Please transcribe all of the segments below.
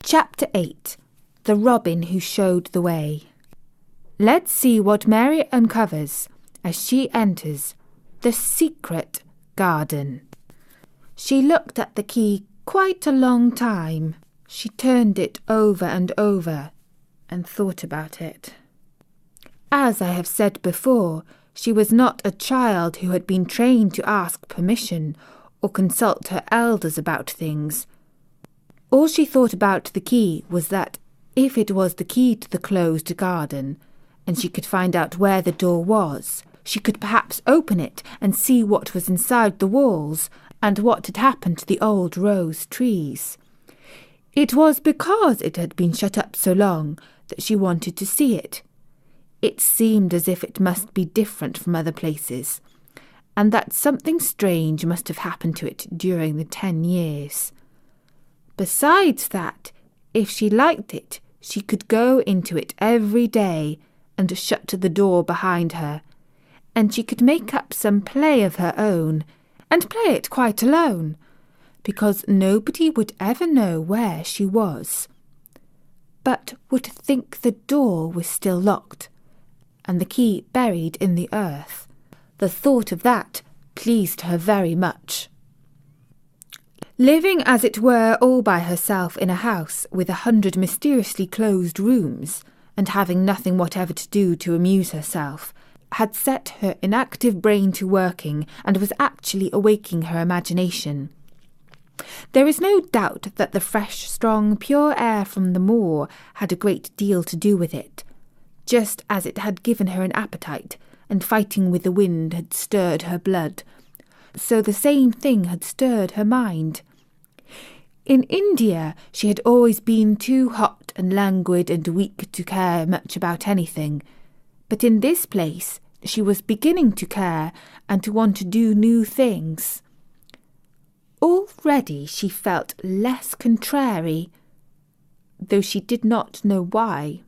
Chapter 8. The Robin Who Showed the Way. Let's see what Mary uncovers as she enters the secret garden. She looked at the key quite a long time. She turned it over and over and thought about it. As I have said before, she was not a child who had been trained to ask permission or consult her elders about things. All she thought about the key was that if it was the key to the closed garden, and she could find out where the door was, she could perhaps open it and see what was inside the walls and what had happened to the old rose trees. It was because it had been shut up so long that she wanted to see it. It seemed as if it must be different from other places, and that something strange must have happened to it during the 10 years. Besides that, if she liked it, she could go into it every day and shut the door behind her, and she could make up some play of her own, and play it quite alone, because nobody would ever know where she was, but would think the door was still locked, and the key buried in the earth. The thought of that pleased her very much. Living as it were all by herself in a house with 100 mysteriously closed rooms, and having nothing whatever to do to amuse herself, had set her inactive brain to working and was actually awaking her imagination. There is no doubt that the fresh, strong, pure air from the moor had a great deal to do with it, just as it had given her an appetite, and fighting with the wind had stirred her blood. So the same thing had stirred her mind. In India she had always been too hot and languid and weak to care much about anything, but in this place she was beginning to care and to want to do new things. Already she felt less contrary, though she did not know why.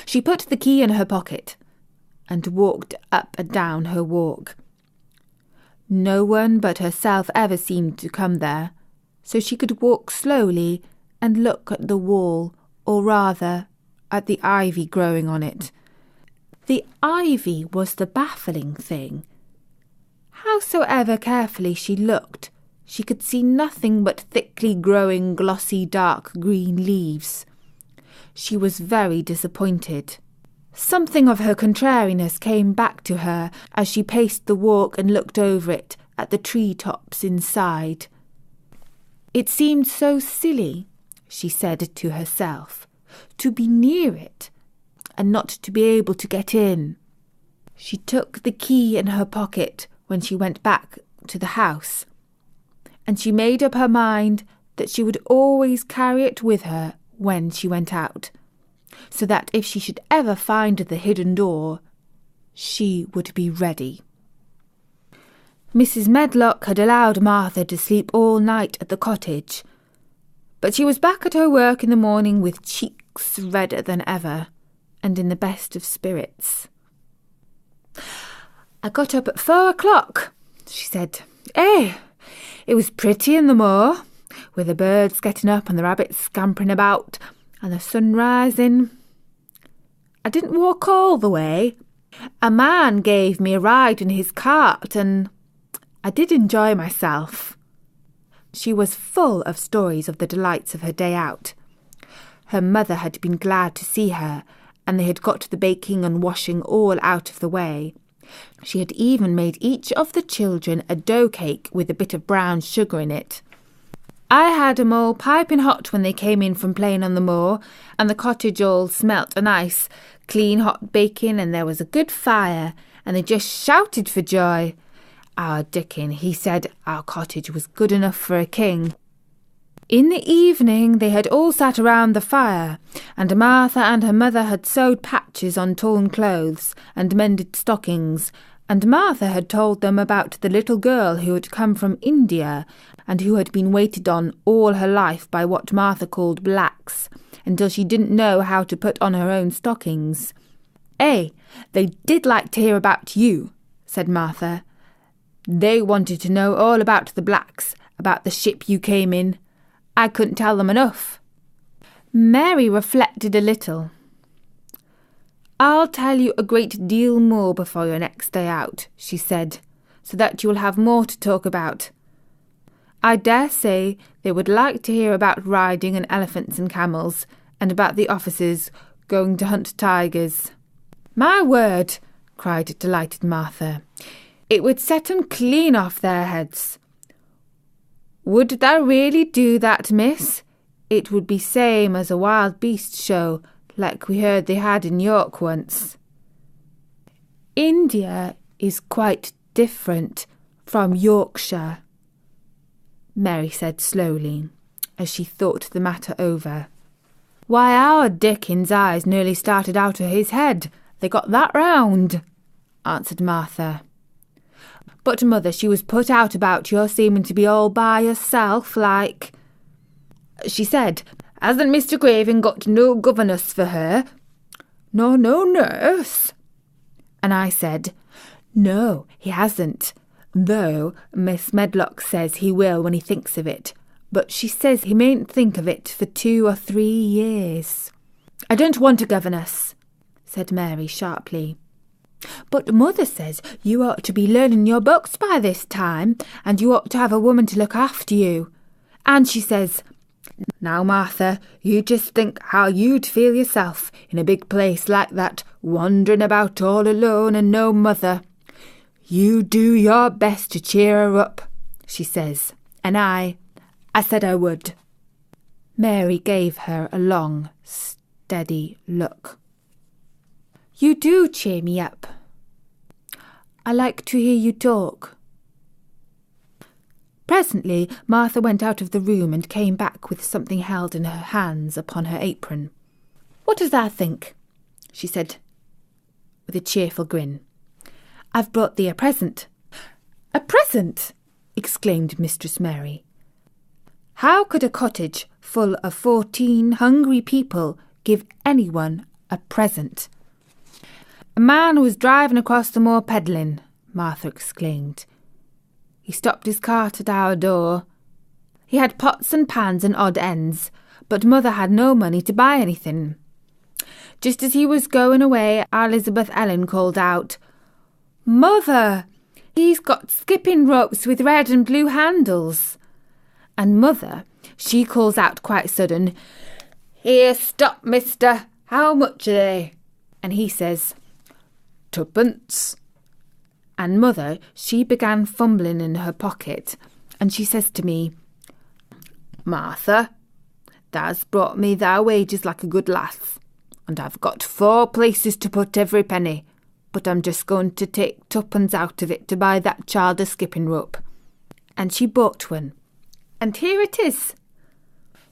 She put the key in her pocket and walked up and down her walk. No one but herself ever seemed to come there, so she could walk slowly and look at the wall, or rather, at the ivy growing on it. The ivy was the baffling thing. Howsoever carefully she looked, she could see nothing but thickly growing, glossy, dark green leaves. She was very disappointed. Something of her contrariness came back to her as she paced the walk and looked over it at the tree-tops inside. It seemed so silly, she said to herself, to be near it and not to be able to get in. She took the key in her pocket when she went back to the house, and she made up her mind that she would always carry it with her when she went out, so that if she should ever find the hidden door, she would be ready. Mrs. Medlock had allowed Martha to sleep all night at the cottage, but she was back at her work in the morning with cheeks redder than ever, and in the best of spirits. "I got up at 4 o'clock, she said. It was pretty in the moor, with the birds getting up and the rabbits scampering about, and the sun rising. I didn't walk all the way. A man gave me a ride in his cart, and I did enjoy myself." She was full of stories of the delights of her day out. Her mother had been glad to see her, and they had got the baking and washing all out of the way. She had even made each of the children a dough cake with a bit of brown sugar in it. I had 'em all piping hot when they came in from playing on the moor, and the cottage all smelt o' nice, clean hot baking, and there was a good fire, and they just shouted for joy. Our Dickon, he said our cottage was good enough for a king. In the evening they had all sat around the fire, and Martha and her mother had sewed patches on torn clothes and mended stockings, and Martha had told them about the little girl who had come from India and who had been waited on all her life by what Martha called blacks, until she didn't know how to put on her own stockings. They did like to hear about you," said Martha. "They wanted to know all about the blacks, about the ship you came in. I couldn't tell them enough." Mary reflected a little. "I'll tell you a great deal more before your next day out," she said, "so that you will have more to talk about. I dare say they would like to hear about riding and elephants and camels, and about the officers going to hunt tigers." "My word!" cried delighted Martha. "It would set 'em clean off their heads." "Would thou really do that, miss? It would be same as a wild beast show, like we heard they had in York once." "India is quite different from Yorkshire," Mary said slowly, as she thought the matter over. "Why, our Dickon's eyes nearly started out of his head. They got that round," answered Martha. "But mother, she was put out about your seeming to be all by yourself, like. She said, 'Hasn't Mr. Craven got no governess for her, nor no nurse?' And I said, 'No, he hasn't, though Miss Medlock says he will when he thinks of it, but she says he mayn't think of it for 2 or 3 years.' 'I don't want a governess,' said Mary sharply. 'But mother says you ought to be learning your books by this time, and you ought to have a woman to look after you. And she says, now, Martha, you just think how you'd feel yourself in a big place like that, wandering about all alone and no mother. You do your best to cheer her up,' she says, and I said I would." Mary gave her a long, steady look. "You do cheer me up. I like to hear you talk." Presently Martha went out of the room and came back with something held in her hands upon her apron. "What does thou think?" she said, with a cheerful grin. "I've brought thee a present." "A present!" exclaimed Mistress Mary. "How could a cottage full of 14 hungry people give anyone a present?" "A man was driving across the moor peddling," Martha exclaimed. "He stopped his cart at our door. He had pots and pans and odd ends, but mother had no money to buy anything. Just as he was going away, our Elizabeth Ellen called out, 'Mother, he's got skipping ropes with red and blue handles.' And mother, she calls out quite sudden, 'Here, stop, mister, how much are they?' And he says, 'Twopence.' And mother, she began fumbling in her pocket, and she says to me, 'Martha, thou's brought me thy wages like a good lass, and I've got 4 places to put every penny, but I'm just going to take 2pence out of it to buy that child a skipping rope.' And she bought one, and here it is."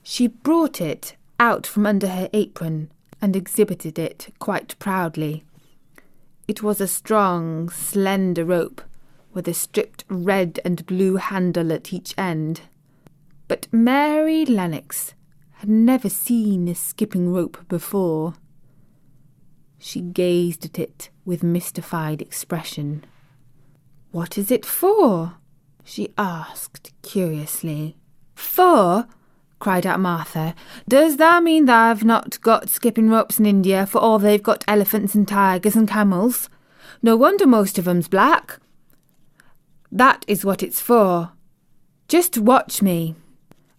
She brought it out from under her apron and exhibited it quite proudly. It was a strong, slender rope, with a stripped red and blue handle at each end. But Mary Lennox had never seen a skipping rope before. She gazed at it with mystified expression. "What is it for?" she asked curiously. "For?" cried out Martha. "Does that mean they've not got skipping ropes in India, for all they've got elephants and tigers and camels? No wonder most of 'em's black. That is what it's for. Just watch me."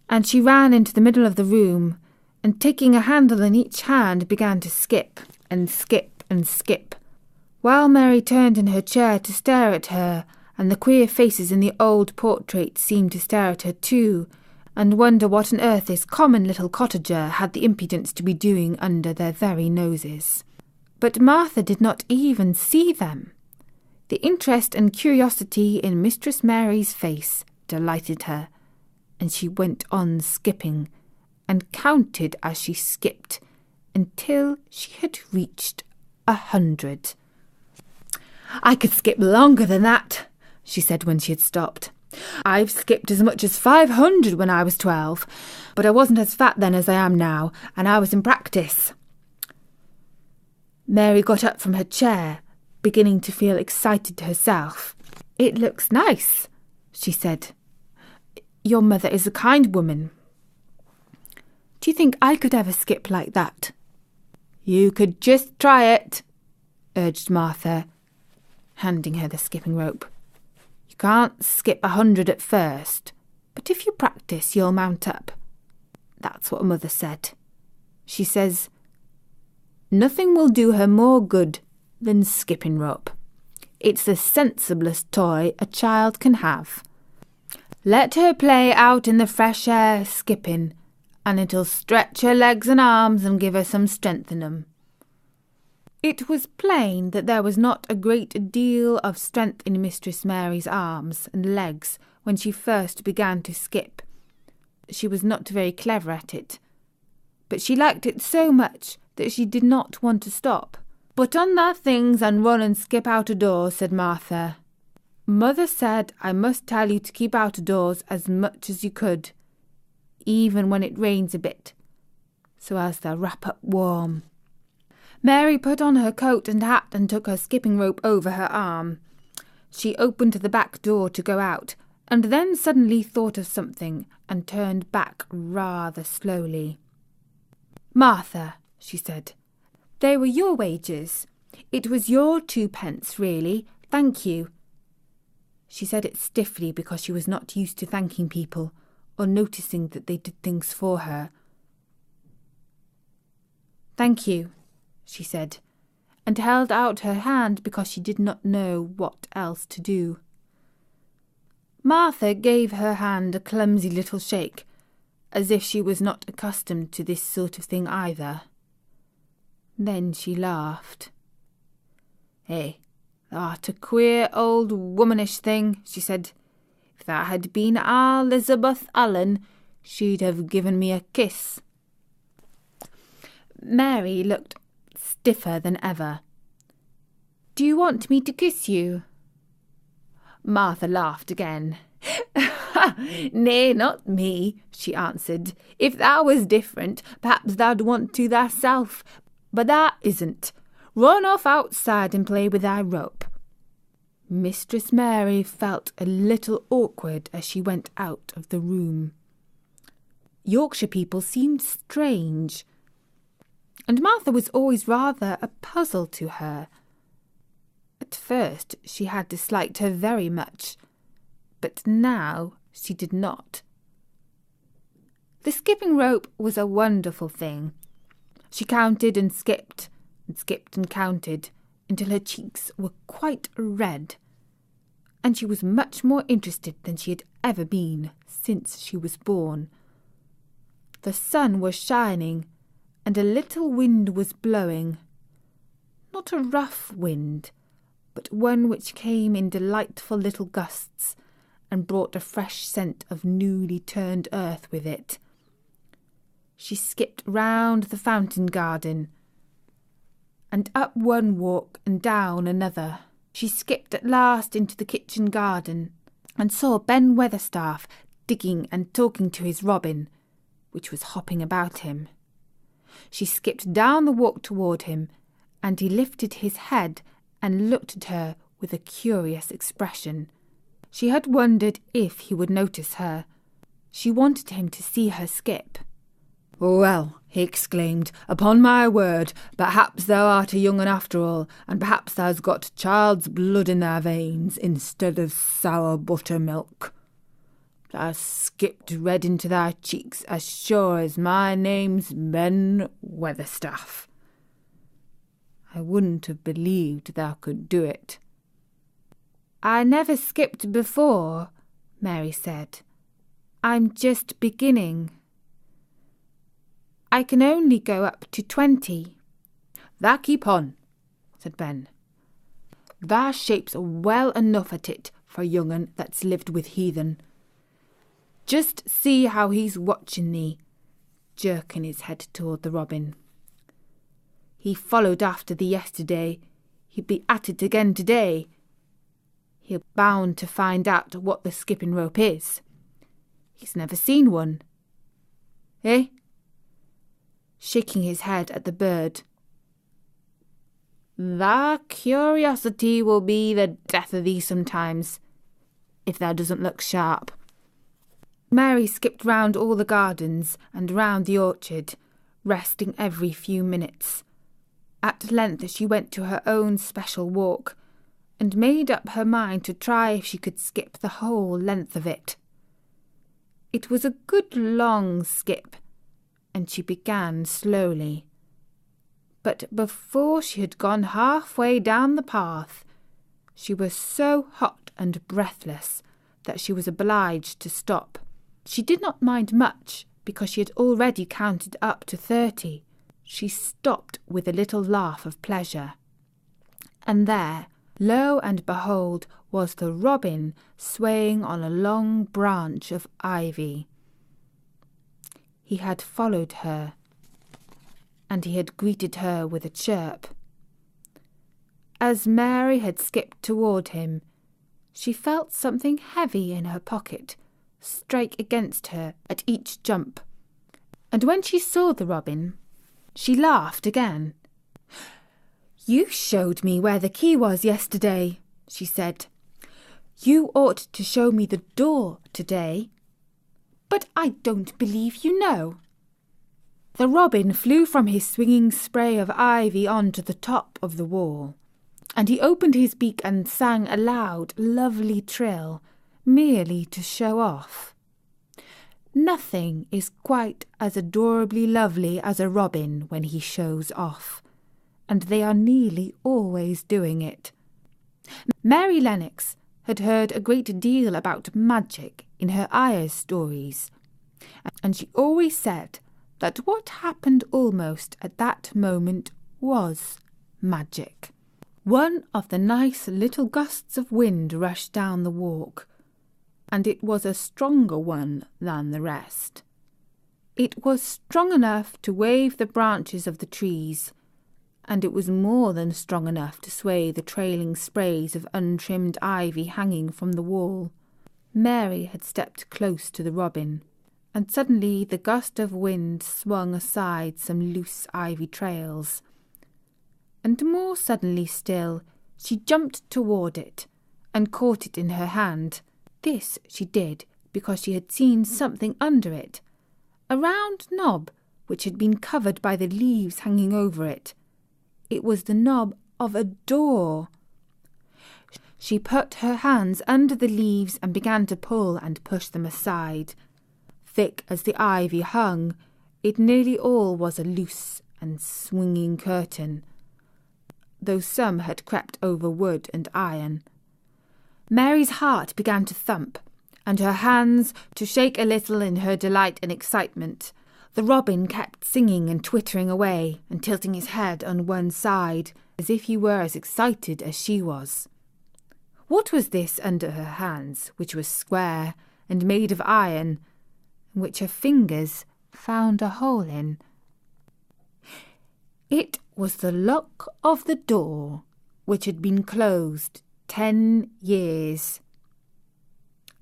And she ran into the middle of the room, and taking a handle in each hand began to skip and skip and skip, while Mary turned in her chair to stare at her, and the queer faces in the old portrait seemed to stare at her too, and wonder what on earth this common little cottager had the impudence to be doing under their very noses. But Martha did not even see them. The interest and curiosity in Mistress Mary's face delighted her, and she went on skipping, and counted as she skipped, until she had reached 100. "I could skip longer than that," she said when she had stopped. "I've skipped as much as 500 when I was 12, but I wasn't as fat then as I am now, and I was in practice." Mary got up from her chair, beginning to feel excited herself. "It looks nice," she said. "Your mother is a kind woman." Do you think I could ever skip like that?" "You could just try it," urged Martha, handing her the skipping rope. "You can't skip 100 at first, but if you practice, you'll mount up. That's what Mother said. She says nothing will do her more good than skipping rope. It's the sensiblest toy a child can have. Let her play out in the fresh air skipping, and it'll stretch her legs and arms and give her some strength in 'em." It was plain that there was not a great deal of strength in Mistress Mary's arms and legs when she first began to skip. She was not very clever at it, but she liked it so much that she did not want to stop. "Put on thy things and run and skip out of doors," said Martha. "Mother said I must tell you to keep out of doors as much as you could, even when it rains a bit, so as to wrap up warm." Mary put on her coat and hat and took her skipping rope over her arm. She opened the back door to go out, and then suddenly thought of something and turned back rather slowly. "Martha," she said, "they were your wages. It was your 2 pence, really. Thank you." She said it stiffly because she was not used to thanking people or noticing that they did things for her. "Thank you," she said, and held out her hand because she did not know what else to do. Martha gave her hand a clumsy little shake, as if she was not accustomed to this sort of thing either. Then she laughed. "Hey, thou'rt a queer old womanish thing," she said. "If that had been Elizabeth Allen, she'd have given me a kiss." Mary looked stiffer than ever. "Do you want me to kiss you?" Martha laughed again. "Nay, not me," she answered. "If thou was different, perhaps thou'd want to thyself, but thou isn't. Run off outside and play with thy rope." Mistress Mary felt a little awkward as she went out of the room. Yorkshire people seemed strange, and Martha was always rather a puzzle to her. At first she had disliked her very much, but now she did not. The skipping rope was a wonderful thing. She counted and skipped and counted until her cheeks were quite red, and she was much more interested than she had ever been since she was born. The sun was shining, and a little wind was blowing. Not a rough wind, but one which came in delightful little gusts and brought a fresh scent of newly turned earth with it. She skipped round the fountain garden, and up one walk and down another. She skipped at last into the kitchen garden, and saw Ben Weatherstaff digging and talking to his robin, which was hopping about him. She skipped down the walk toward him, and he lifted his head and looked at her with a curious expression. She had wondered if he would notice her. She wanted him to see her skip. "Well," he exclaimed, "upon my word, perhaps thou art a young un after all, and perhaps thou's got child's blood in thy veins instead of sour buttermilk. Thou's skipped red into thy cheeks as sure as my name's Ben Weatherstaff. I wouldn't have believed thou could do it." "I never skipped before," Mary said. "I'm just beginning. I can only go up to 20. "Thou keep on," said Ben. "Thy shape's well enough at it for a young un that's lived with heathen. Just see how he's watching thee," jerking his head toward the robin. "He followed after thee yesterday. He'll be at it again today. He'll bound to find out what the skipping rope is. He's never seen one. Eh?" Shaking his head at the bird. "Thy curiosity will be the death of thee sometimes, if thou doesn't look sharp." Mary skipped round all the gardens and round the orchard, resting every few minutes. At length she went to her own special walk, and made up her mind to try if she could skip the whole length of it. It was a good long skip, and she began slowly. But before she had gone halfway down the path, she was so hot and breathless that she was obliged to stop. She did not mind much, because she had already counted up to 30. She stopped with a little laugh of pleasure. And there, lo and behold, was the robin swaying on a long branch of ivy. He had followed her, and he had greeted her with a chirp. As Mary had skipped toward him, she felt something heavy in her pocket strike against her at each jump, and when she saw the robin, she laughed again. "You showed me where the key was yesterday," she said. "You ought to show me the door today. But I don't believe you know." The robin flew from his swinging spray of ivy on to the top of the wall, and he opened his beak and sang a loud, lovely trill, merely to show off. Nothing is quite as adorably lovely as a robin when he shows off, and they are nearly always doing it. Mary Lennox had heard a great deal about magic in her Ayah's stories, and she always said that what happened almost at that moment was magic. One of the nice little gusts of wind rushed down the walk, and it was a stronger one than the rest. It was strong enough to wave the branches of the trees, and it was more than strong enough to sway the trailing sprays of untrimmed ivy hanging from the wall. Mary had stepped close to the robin, and suddenly the gust of wind swung aside some loose ivy trails. And more suddenly still, she jumped toward it and caught it in her hand. This she did because she had seen something under it, a round knob which had been covered by the leaves hanging over it. It was the knob of a door. She put her hands under the leaves and began to pull and push them aside. Thick as the ivy hung, it nearly all was a loose and swinging curtain, though some had crept over wood and iron. Mary's heart began to thump, and her hands to shake a little in her delight and excitement. The robin kept singing and twittering away, and tilting his head on one side, as if he were as excited as she was. What was this under her hands, which was square and made of iron, and which her fingers found a hole in? It was the lock of the door, which had been closed 10 years.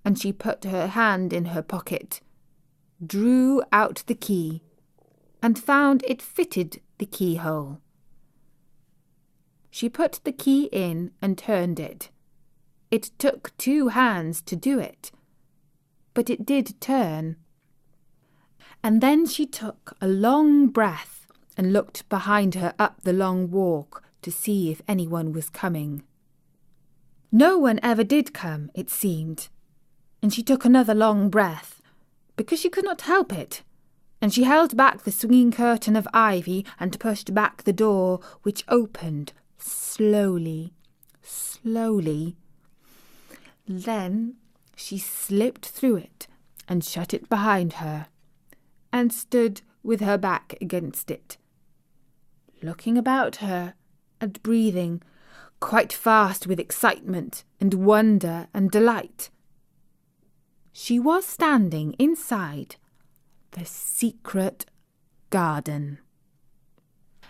And she put her hand in her pocket, drew out the key, and found it fitted the keyhole. She put the key in and turned it. It took 2 hands to do it, but it did turn. And then she took a long breath and looked behind her up the long walk to see if anyone was coming. No one ever did come, it seemed, and she took another long breath, because she could not help it, and she held back the swinging curtain of ivy and pushed back the door, which opened slowly, slowly. Then she slipped through it and shut it behind her, and stood with her back against it, looking about her and breathing quite fast with excitement and wonder and delight. She was standing inside the secret garden.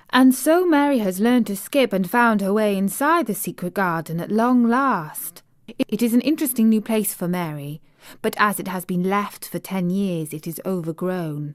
And so Mary has learned to skip and found her way inside the secret garden at long last. It is an interesting new place for Mary, but as it has been left for 10 years, it is overgrown,